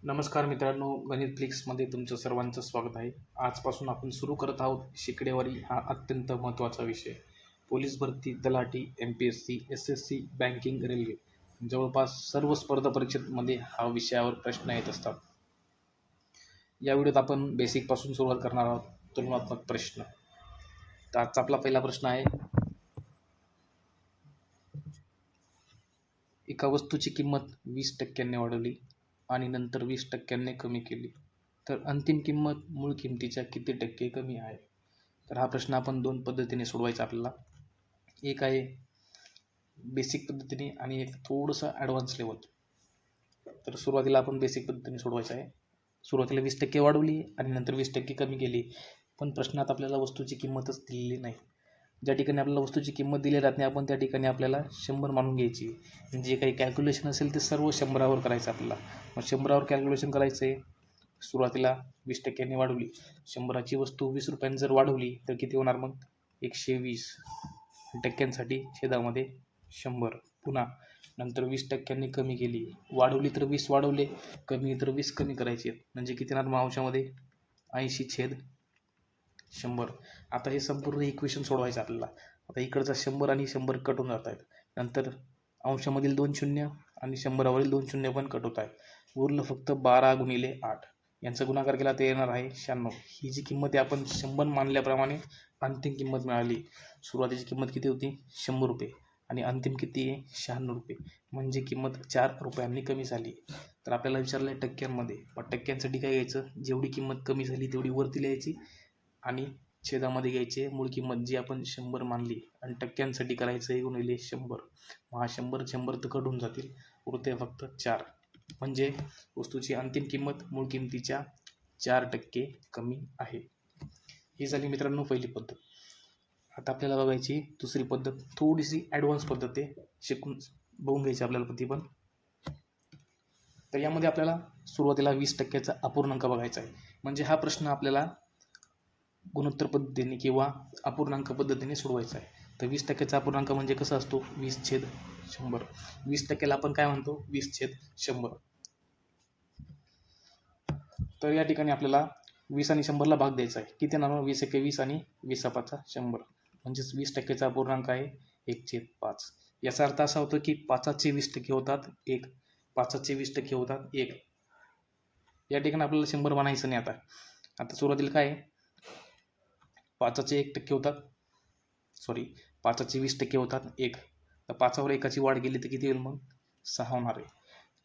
नमस्कार मित्रांनो, गणित फ्लिक्समध्ये तुमचं सर्वांचं स्वागत आहे. आजपासून आपण सुरू करत आहोत शिकडेवारी हा अत्यंत महत्त्वाचा विषय. पोलीस भरती, तलाठी, MPSC, SSC, बँकिंग, रेल्वे जवळपास सर्व स्पर्धा परीक्षेमध्ये हा विषयावर प्रश्न येत असतात. या व्हिडिओत आपण बेसिकपासून सुरुवात करणार आहोत. तुलनात्मक प्रश्न. तर आजचा आपला पहिला प्रश्न आहे, एका वस्तूची किंमत 20% वाढवली आणि नंतर 20% कमी केली, तर अंतिम किंमत मूळ किंमतीच्या किती टक्के कमी आहे? तर हा प्रश्न आपण दोन पद्धतीने सोडवायचा आपल्याला. एक आहे बेसिक पद्धतीने आणि एक थोडंसं ॲडव्हान्स लेवल. तर सुरुवातीला आपण बेसिक पद्धतीने सोडवायचं आहे. सुरुवातीला 20% वाढवली आणि नंतर 20% कमी केली, पण प्रश्नात आपल्याला वस्तूची किंमतच दिलेली नाही. ज्या ठिकाणी आपल्याला वस्तूची किंमत दिली जात नाही, आपण त्या ठिकाणी आपल्याला 100 मानून घ्यायची. जे काही कॅल्क्युलेशन असेल ते सर्व 100वर करायचं आपल्याला. मग 100वर कॅल्क्युलेशन करायचं आहे. सुरुवातीला 20% वाढवली, 100ची वस्तू 20 रुपयांनी जर वाढवली तर किती होणार? मग 120 टक्क्यांसाठी छेदामध्ये 100. पुन्हा नंतर 20% कमी केली, वाढवली तर 20 वाढवले, कमी तर 20 कमी करायचे, म्हणजे किती येणार मग अंशामध्ये? 80/100. आता हे संपूर्ण इक्वेशन सोडवायचं आपल्याला. आता इकडचा 100 आणि 100 कट होऊन जात आहेत. नंतर अंशामधील 2 शून्य आणि 100वरील 2 शून्य पण कट होत आहेत. उरलं फक्त 12×8. यांचा गुणाकार केला तर येणार आहे 96. ही जी किंमत आहे आपण 100 मानल्याप्रमाणे अंतिम किंमत मिळाली. सुरुवातीची किंमत किती होती? 100 रुपये आणि अंतिम किती आहे? 96 रुपये. म्हणजे किंमत 4 रुपयांनी कमी झाली. तर आपल्याला विचारलं आहे टक्क्यांमध्ये. मग टक्क्यांसाठी काय घ्यायचं? जेवढी किंमत कमी झाली तेवढी वरती लिहायची आणि छेदामध्ये घ्यायचे मूळ किंमत जी आपण 100 मानली आणि टक्क्यांसाठी करायचं 1/100. मग हा 100 तर कट होऊन जातील, उरते फक्त 4. म्हणजे वस्तूची अंतिम किंमत मूळ किंमतीच्या 4% कमी आहे. ही झाली मित्रांनो पहिली पद्धत. आता आपल्याला बघायची दुसरी पद्धत, थोडीशी ॲडव्हान्स पद्धत आहे, शिकून बघून घ्यायची आपल्याला ती पण. तर यामध्ये आपल्याला सुरुवातीला 20%चा अपूर्णांक बघायचा आहे. म्हणजे हा प्रश्न आपल्याला गुणोत्तर पद्धतीने किंवा अपूर्णांक पद्धतीने सोडवायचा आहे. तर 20%चा अपूर्णांक म्हणजे कसा असतो? 20/100. 20%ला आपण काय म्हणतो? 20/100. तर या ठिकाणी आपल्याला 20 आणि 100ला भाग द्यायचा आहे. किती येणार? 20×1 आणि 20×5 म्हणजेच 20%चा अपूर्णांक आहे 1/5. याचा अर्थ असा होतो की 5चे 20% होतात 1, 5चे 20% होतात 1. या ठिकाणी आपल्याला 100 म्हणायचं नाही. आता सुरुवातीला काय आहे? 5चे 1% होतात, 5चे 20% होतात 1. तर 5वर 1ची वाढ केली तर किती होईल? मग 6 होणार आहे.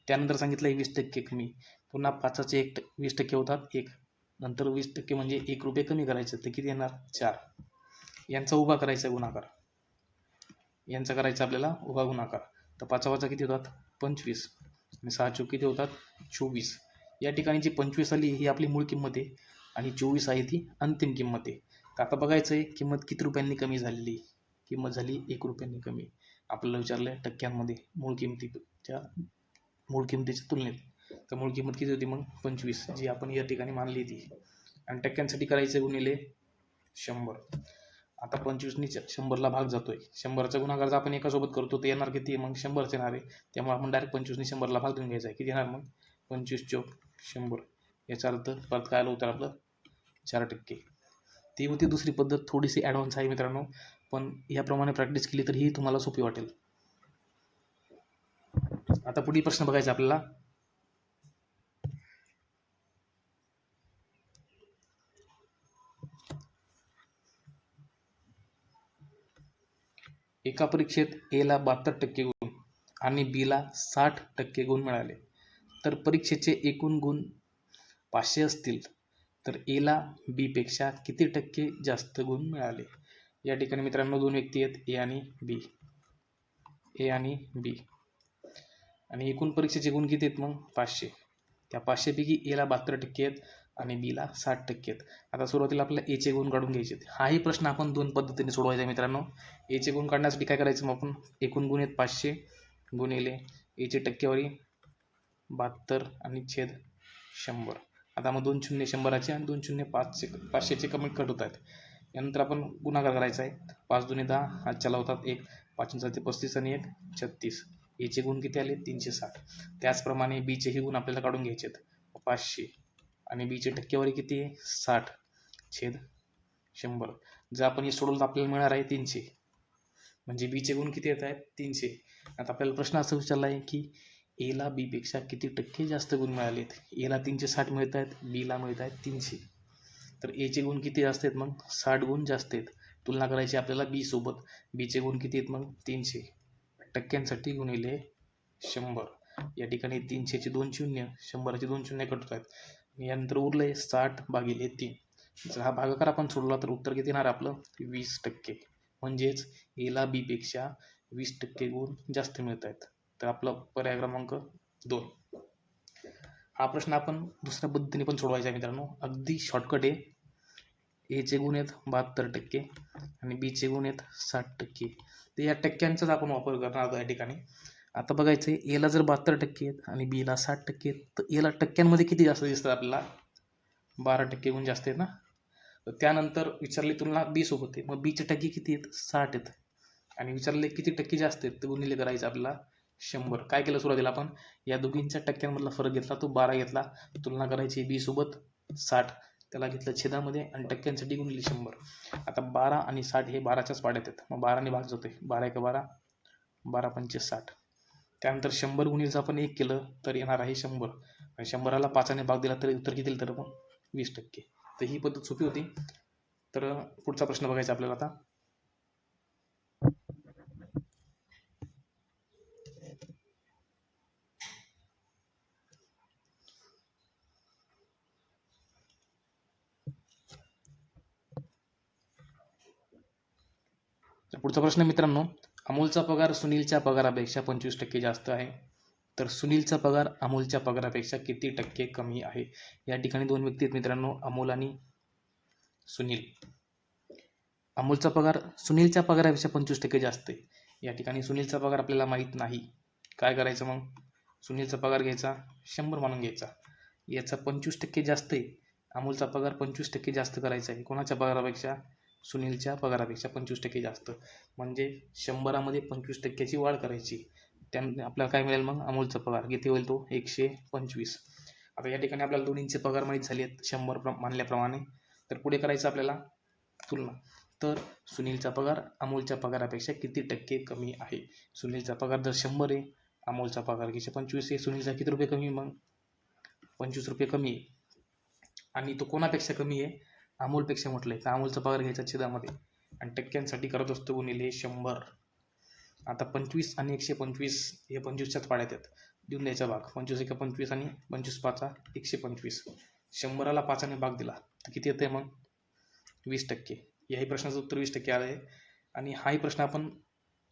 त्यानंतर सांगितलं आहे 20% कमी. पुन्हा 5चे 20% होतात 1. नंतर 20% म्हणजे 1 रुपये कमी करायचं तर किती येणार? 4. यांचा उभा करायचा गुणाकार. यांचा करायचा आपल्याला उभा गुणाकार. तर 5चा किती होतात? 25 आणि 6 चौक किती होतात? 24. या ठिकाणी जी 25 आली ही आपली मूळ किंमत आहे आणि 24 आहे ती अंतिम किंमत आहे. तर आता बघायचं आहे किंमत किती रुपयांनी कमी झालेली. किंमत झाली 1 रुपयांनी कमी. आपल्याला विचारलं आहे टक्क्यांमध्ये मूळ किंमतीच्या तुलनेत. तर मूळ किंमत किती होती? मग 25, जी आपण या ठिकाणी मानली ती. आणि टक्क्यांसाठी करायचं गुणिले 100. आता 25नी 100ला भाग जातोय. 100चा गुणाकार जर आपण एकासोबत करतो तर येणार किती? मग 100च येणार आहे. त्यामुळे आपण डायरेक्ट 25नी 100ला भाग देऊन घ्यायचा आहे. किती येणार मग? 25×100. याचा अर्थ परत काय आलं होतं आपलं? 4%. ती होती दुसरी पद्धत. थोडीशी ॲडव्हान्स आहे मित्रांनो, पण याप्रमाणे प्रॅक्टिस केली तर ही तुम्हाला सोपी वाटेल. आता पुढील प्रश्न बघायचा आपल्याला. एका परीक्षेत Aला 72% गुण आणि Bला 60% गुण मिळाले, तर परीक्षेचे एकूण गुण 500 असतील तर Aला Bपेक्षा किती टक्के जास्त गुण मिळाले? या ठिकाणी मित्रांनो दोन व्यक्ती आहेत, A आणि B. आणि एकूण परीक्षेचे गुण किती आहेत? मग 500. त्या 500पैकी Aला 72% आहेत आणि Bला 60% आहेत. आता सुरुवातीला आपल्याला Aचे गुण काढून घ्यायचे आहेत. हाही प्रश्न आपण दोन पद्धतीने सोडवायचा आहे मित्रांनो. Aचे गुण काढण्यासाठी काय करायचं? मग आपण एकूण गुण आहेत 500 गुणिले Aची टक्केवारी 72 आणि छेद 100. आता मग 2 शून्य 100चे आणि 2 शून्य 500चे कमी कट होत आहेत. यानंतर आपण गुणाकार करायचा आहे. 5 दुणे 10, हातच्याला होतात 1, 5 ते 35 आणि 1 36. Aचे गुण किती आले? 360. त्याचप्रमाणे Bचेही गुण आपल्याला काढून घ्यायचे आहेत. 500 आणि बीची टक्केवारी किती आहे 60/100. जर आपण हे सोडवलं तर आपल्याला मिळणार आहे 300. म्हणजे बीचे गुण किती येत आहेत 300. आता आपल्याला प्रश्न असा विचारला आहे की एला बीपेक्षा किती टक्के जास्त गुण मिळालेत. एला 360 मिळत आहेत, बीला मिळत आहेत 300. तर एचे गुण किती जास्त आहेत मग 60 गुण जास्त आहेत. तुलना करायची आपल्याला बी सोबत. बीचे गुण किती आहेत मग 300. टक्क्यांसाठी गुणिले 100. या ठिकाणी 300चे 2 शून्य, 100चे 2 शून्य कटत आहेत. यानंतर उरले 60/3. जर हा भागाकार आपण सोडला तर उत्तर किती येणार आपलं 20%. म्हणजेच एला बीपेक्षा 20% गुण जास्त मिळत आहेत. तर आपला पर्याय क्रमांक 2. हा प्रश्न आपण दुसऱ्या पद्धतीने पण सोडवायचा आहे मित्रांनो. अगदी शॉर्टकट आहे. एचे गुण आहेत 72% आणि बीचे गुण आहेत 60%. तर या टक्क्यांचाच आपण वापर करणार आहोत या ठिकाणी. आता बघायचं आहे एला जर 72% आहेत आणि बीला 60% आहेत तर एला टक्क्यांमध्ये किती जास्त दिसतात आपल्याला 12% गुण जास्त आहेत ना. तर त्यानंतर विचारले तुलना बी सोबत आहे, मग बीचे टक्के किती आहेत 60 आहेत आणि विचारले किती टक्के जास्त आहेत तर गुणिले करायचं आपल्याला 100. काय केलं सुरुवातीला आपण या दोघींच्या टक्क्यांमधला फरक घेतला, तो 12 घेतला. तुलना करायची बी सोबत 60, त्याला घेतलं छेदामध्ये आणि टक्क्यांसाठी गुणिले 100. आता 12 आणि 60 हे 12च्याच पाड्यात आहेत, मग 12ने भाग जातोय. 12 × 12, 12 × 5 = 60. त्यानंतर 100 गुणिले आपण 1 केलं तर येणार आहे 100. 100ला 5ने भाग दिला तर उत्तर किती येईल तर मग 20%. तर ही पद्धत सोपी होती. तर पुढचा प्रश्न बघायचा आपल्याला आता. पुढचा प्रश्न मित्रांनो, अमोलचा पगार सुनीलच्या पगारापेक्षा 25% जास्त आहे, तर सुनीलचा पगार अमोलच्या पगारापेक्षा किती टक्के कमी आहे. या ठिकाणी 2 व्यक्ती आहेत मित्रांनो, अमोल आणि सुनील. अमोलचा पगार सुनीलच्या पगारापेक्षा 25% जास्त आहे. या ठिकाणी सुनीलचा पगार आपल्याला माहीत नाही. काय करायचं मग, सुनीलचा पगार घ्यायचा 100 मानून घ्यायचा. याचा 25% जास्त आहे, अमोलचा पगार 25% जास्त करायचा आहे. कोणाच्या पगारापेक्षा सुनीलच्या पगारापेक्षा 25% जास्त. म्हणजे 100मध्ये 25%ची वाढ करायची. त्यामुळे आपल्याला काय मिळेल मग अमोलचा पगार किती होईल तो 125. आता या ठिकाणी आपल्याला दोन्हींचे पगार माहीत झाले आहेत 100 मानल्याप्रमाणे. तर पुढे करायचं आपल्याला तुलना. तर सुनीलचा पगार अमोलच्या पगारापेक्षा किती टक्के कमी आहे. सुनीलचा पगार जर 100 आहे, अमोलचा पगार 125 आहे. सुनीलचा किती रुपये कमी मग 25 रुपये कमी आहे. आणि तो कोणापेक्षा कमी आहे अमोलपेक्षा म्हटलंय तर अमोलचा पगार घ्यायचा छेदामध्ये आणि टक्क्यांसाठी करत असतो गुणिले 100. आता 25 आणि 125 हे 25च्याच पाड्यात आहेत, देऊन द्यायचा भाग. 25 × 25 आणि 25 × 5 = 125. 100ला 5ने भाग दिला तर किती येते मग 20%. याही प्रश्नाचं उत्तर 20% आलं आहे. आणि हाही प्रश्न आपण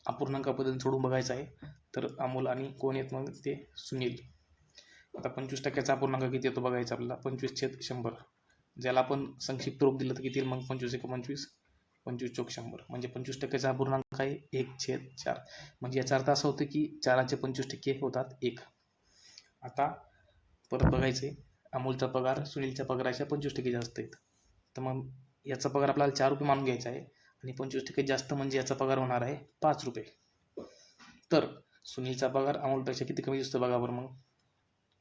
अपूर्णांक पद्धतीने सोडून बघायचा आहे. तर अमोल आणि कोण येत मग ते सुनील. आता 25%चा अपूर्णांक किती येतो बघायचा आपल्याला 25/100. ज्याला आपण संक्षिप्त रूप दिलं तर किती येईल मग 25 × 25, 25 × 100. म्हणजे 25%चा अपूर्णांक आहे 1/4. म्हणजे याचा अर्थ असा होतो की 4चे 25% होतात 1. आता परत बघायचे अमोलचा पगार सुनीलच्या पगाराच्या 25% जास्त आहेत. तर मग याचा पगार आपल्याला 4 रुपये मानून घ्यायचा आहे आणि 25% जास्त म्हणजे याचा पगार होणार आहे 5 रुपये. तर सुनीलचा पगार अमोलपेक्षा किती कमी दिसतो बघा बरं मग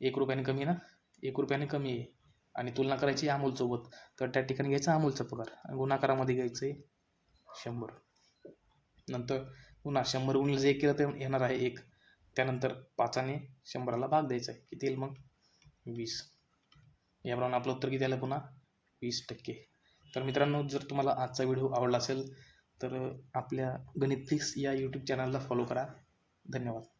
1 रुपयाने कमी ना, 1 रुपयाने कमी आहे. आणि तुलना करायची अमोलसोबत तर त्या ठिकाणी घ्यायचा अमोलचा पगार आणि गुणाकारामध्ये घ्यायचं आहे 100. नंतर पुन्हा 100 गुणिले 1 केलं तर येणार आहे 1. त्यानंतर 5ने 100ला भाग द्यायचा आहे, किती येईल मग 20. याप्रमाणे आपलं उत्तर किती आलं पुन्हा 20%. तर मित्रांनो, जर तुम्हाला आजचा व्हिडिओ आवडला असेल तर आपल्या गणित फ्लिक्स या यूट्यूब चॅनलला फॉलो करा. धन्यवाद.